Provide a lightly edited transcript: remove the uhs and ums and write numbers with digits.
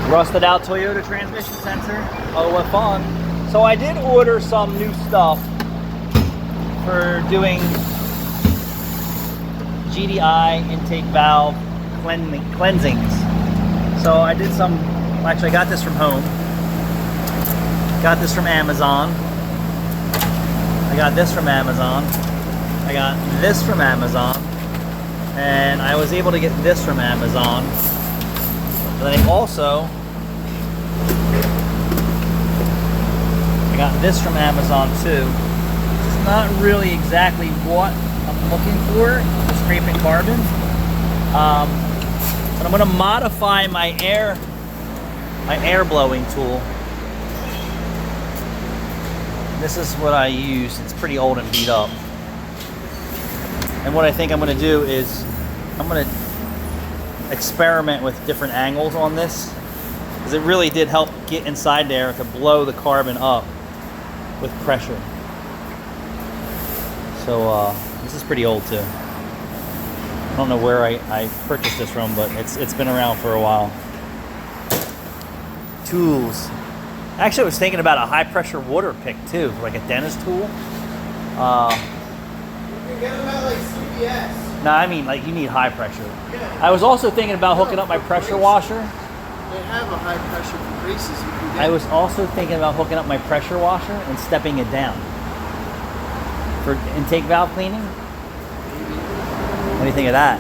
Rusted out Toyota transmission sensor. Oh, what fun. So I did order some new stuff for doing GDI intake valve cleansings. So I did some, actually I got this from home. Got this from Amazon. I got this from Amazon. I got this from Amazon. And I was able to get this from Amazon. But then I also got this from Amazon too. It's not really exactly what I'm looking for scraping carbon. But I'm going to modify my air blowing tool. This is what I use. It's pretty old and beat up. And what I think I'm going to do is I'm going to experiment with different angles on this, because it really did help get inside there to blow the carbon up with pressure. So this is pretty old too. I don't know where I purchased this from, but it's been around for a while. Tools. Actually, I was thinking about a high pressure water pick too, like a dentist tool. You can get them at like CVS. No, I mean like you need high pressure. Yeah. I was also thinking about hooking up my pressure washer. They have a high pressure for greases you can get. I was also thinking about hooking up my pressure washer and stepping it down for intake valve cleaning. What do you think of that?